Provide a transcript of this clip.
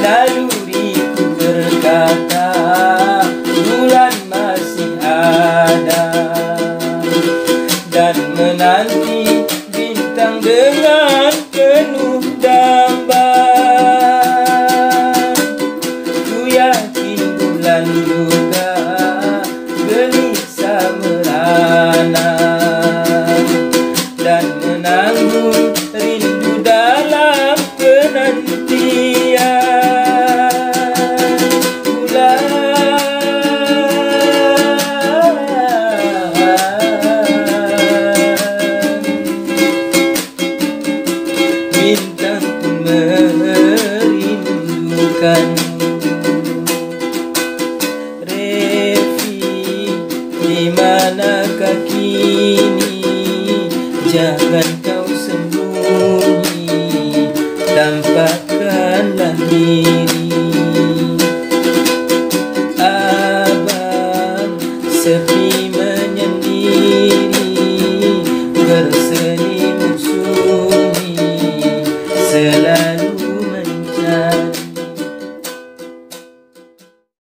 Naluriku berkata bulan masih ada, dan menanti bintang dengan penuh damba. Ku yakin bulan juga gelisah merana, dan menanggung rindu dalam penantian. Bintang merindukanmu. Revi, di manakah kini? Jangan kau sembunyi, tampakkanlah ini.